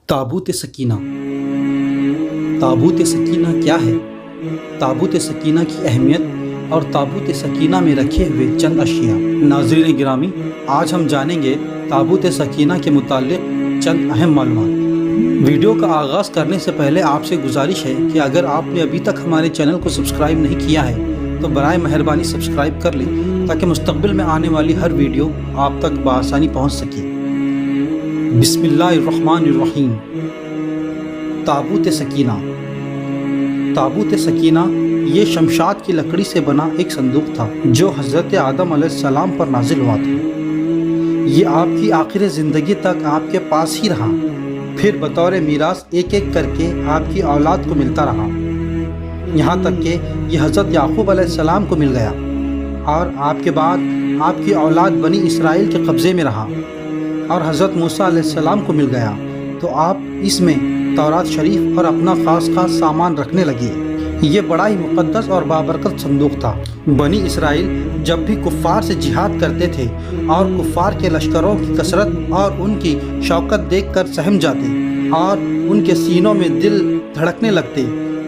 تابوت سکینہ۔ تابوت سکینہ کیا ہے؟ تابوت سکینہ کی اہمیت اور تابوت سکینہ میں رکھے ہوئے چند اشیاء۔ ناظرین گرامی، آج ہم جانیں گے تابوت سکینہ کے متعلق چند اہم معلومات۔ ویڈیو کا آغاز کرنے سے پہلے آپ سے گزارش ہے کہ اگر آپ نے ابھی تک ہمارے چینل کو سبسکرائب نہیں کیا ہے تو برائے مہربانی سبسکرائب کر لیں تاکہ مستقبل میں آنے والی ہر ویڈیو آپ تک بآسانی پہنچ سکے۔ بسم اللہ الرحمن الرحیم۔ تابوت سکینہ۔ تابوت سکینہ یہ شمشاد کی لکڑی سے بنا ایک صندوق تھا جو حضرت آدم علیہ السلام پر نازل ہوا تھا۔ یہ آپ کی آخر زندگی تک آپ کے پاس ہی رہا، پھر بطور میراث ایک ایک کر کے آپ کی اولاد کو ملتا رہا، یہاں تک کہ یہ حضرت یعقوب علیہ السلام کو مل گیا اور آپ کے بعد آپ کی اولاد بنی اسرائیل کے قبضے میں رہا اور حضرت موسیٰ علیہ السلام کو مل گیا تو آپ اس میں تورات شریف اور اپنا خاص سامان رکھنے لگے۔ یہ بڑا ہی مقدس اور بابرکت صندوق تھا۔ بنی اسرائیل جب بھی کفار سے جہاد کرتے تھے اور کفار کے لشکروں کی کثرت اور ان کی شوکت دیکھ کر سہم جاتے اور ان کے سینوں میں دل دھڑکنے لگتے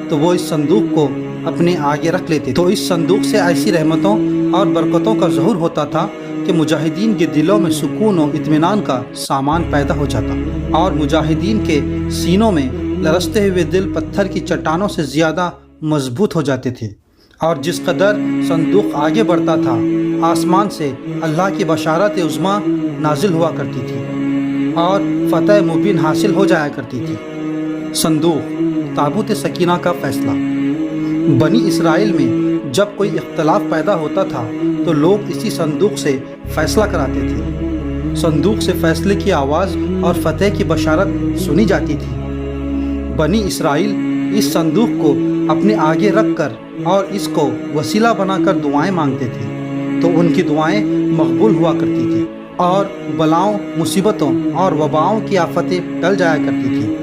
تو وہ اس صندوق کو اپنے آگے رکھ لیتے، تو اس صندوق سے ایسی رحمتوں اور برکتوں کا ظہور ہوتا تھا کہ مجاہدین کے دلوں میں سکون و اطمینان کا سامان پیدا ہو جاتا اور مجاہدین کے سینوں میں لرزتے ہوئے دل پتھر کی چٹانوں سے زیادہ مضبوط ہو جاتے تھے۔ اور جس قدر صندوق آگے بڑھتا تھا، آسمان سے اللہ کی بشارت عظمیٰ نازل ہوا کرتی تھی اور فتح مبین حاصل ہو جایا کرتی تھی۔ صندوق تابوت سکینہ کا فیصلہ۔ بنی اسرائیل میں جب کوئی اختلاف پیدا ہوتا تھا تو لوگ اسی صندوق سے فیصلہ کراتے تھے۔ صندوق سے فیصلے کی آواز اور فتح کی بشارت سنی جاتی تھی۔ بنی اسرائیل اس صندوق کو اپنے آگے رکھ کر اور اس کو وسیلہ بنا کر دعائیں مانگتے تھے تو ان کی دعائیں مقبول ہوا کرتی تھیں اور بلاؤں، مصیبتوں اور وباؤں کی آفتیں ٹل جایا کرتی تھیں۔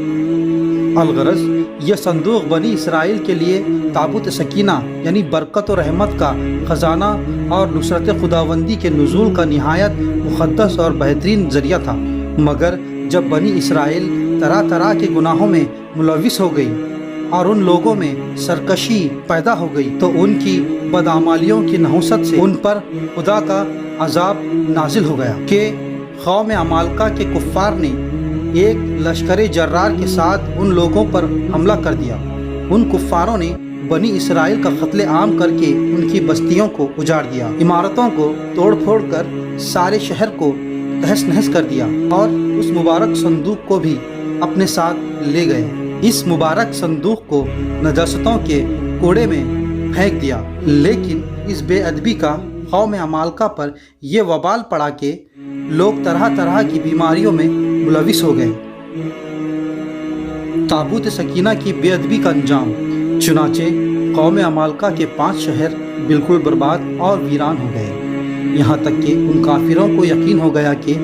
الغرض یہ صندوق بنی اسرائیل کے لیے تابوت سکینہ یعنی برکت و رحمت کا خزانہ اور نصرت خداوندی کے نزول کا نہایت مقدس اور بہترین ذریعہ تھا۔ مگر جب بنی اسرائیل طرح طرح کے گناہوں میں ملوث ہو گئی اور ان لوگوں میں سرکشی پیدا ہو گئی تو ان کی بدعمالیوں کی نحوست سے ان پر خدا کا عذاب نازل ہو گیا کہ قوم عمالقہ کے کفار نے ایک لشکر جرار کے ساتھ ان لوگوں پر حملہ کر دیا۔ ان کفاروں نے بنی اسرائیل کا قتل عام کر کے ان کی بستیوں کو اجاڑ دیا، عمارتوں کو توڑ پھوڑ کر سارے شہر کو تہس نہس کر دیا اور اس مبارک صندوق کو بھی اپنے ساتھ لے گئے۔ اس مبارک صندوق کو نجاستوں کے کوڑے میں پھینک دیا، لیکن اس بے ادبی کا قوم عمالقہ پر یہ وبال پڑا کہ لوگ طرح طرح کی بیماریوں میں ملوث ہو گئے۔ تابوت سکینہ کی بے ادبی کا انجام۔ چنانچہ قوم عمالقہ کے 5 شہر بالکل برباد اور ویران ہو گئے، یہاں تک کہ ان کافروں کو یقین ہو گیا کہ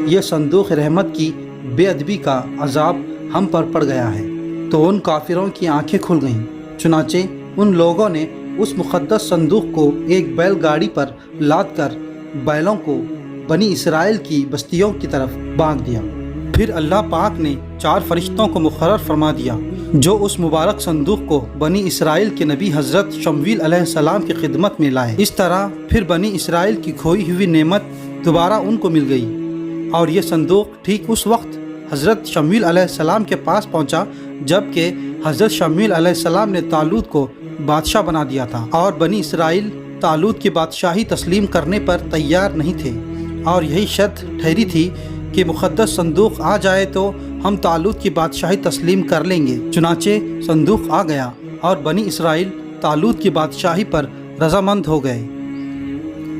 یہ صندوق رحمت کی بے ادبی کا عذاب ہم پر پڑ گیا ہے، تو ان کافروں کی آنکھیں کھل گئیں۔ چنانچہ ان لوگوں نے اس مقدس صندوق کو ایک بیل گاڑی پر لاد کر بیلوں کو بنی اسرائیل کی بستیوں کی طرف بانک دیا۔ پھر اللہ پاک نے 4 فرشتوں کو مقرر فرما دیا جو اس مبارک صندوق کو بنی اسرائیل کے نبی حضرت شمویل علیہ السلام کی خدمت میں لائے۔ اس طرح پھر بنی اسرائیل کی کھوئی ہوئی نعمت دوبارہ ان کو مل گئی اور یہ صندوق ٹھیک اس وقت حضرت شمویل علیہ السلام کے پاس پہنچا جب کہ حضرت شمویل علیہ السلام نے طالوت کو بادشاہ بنا دیا تھا اور بنی اسرائیل طالوت کی بادشاہی تسلیم کرنے پر تیار نہیں تھے اور یہی شرط ٹھہری تھی کہ مقدس صندوق آ جائے تو ہم طالوت کی بادشاہی تسلیم کر لیں گے۔ چنانچہ صندوق آ گیا اور بنی اسرائیل طالوت کی بادشاہی پر رضامند ہو گئے۔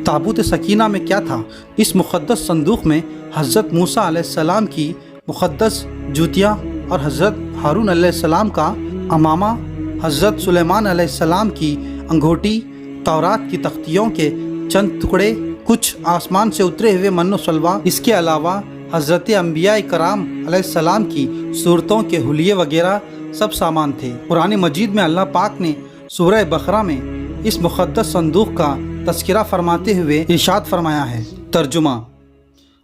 تابوت سکینہ میں کیا تھا؟ اس مقدس صندوق میں حضرت موسیٰ علیہ السلام کی مقدس جوتیاں اور حضرت ہارون علیہ السلام کا امامہ، حضرت سلیمان علیہ السلام کی انگوٹھی، تورات کی تختیوں کے چند ٹکڑے، کچھ آسمان سے اترے ہوئے من و سلوہ، اس کے علاوہ حضرت انبیاء کرام علیہ السلام کی صورتوں کے حلیے وغیرہ سب سامان تھے۔ قرآن مجید میں اللہ پاک نے سورہ بقرہ میں اس مقدس صندوق کا تذکرہ فرماتے ہوئے ارشاد فرمایا ہے۔ ترجمہ: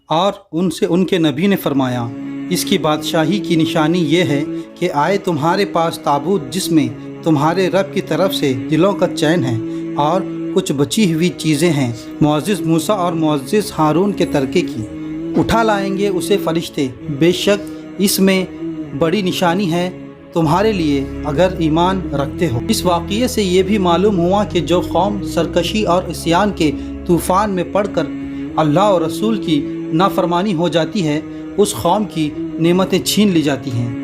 اور ان سے ان کے نبی نے فرمایا، اس کی بادشاہی کی نشانی یہ ہے کہ آئے تمہارے پاس تابوت جس میں تمہارے رب کی طرف سے دلوں کا چین ہے اور کچھ بچی ہوئی چیزیں ہیں معزز موسیٰ اور معزز ہارون کے ترکے کی۔ اٹھا لائیں گے اسے فرشتے، بے شک اس میں بڑی نشانی ہے تمہارے لیے اگر ایمان رکھتے ہو۔ اس واقعے سے یہ بھی معلوم ہوا کہ جو قوم سرکشی اور عصیان کے طوفان میں پڑ کر اللہ اور رسول کی نافرمانی ہو جاتی ہے، اس قوم کی نعمتیں چھین لی جاتی ہیں۔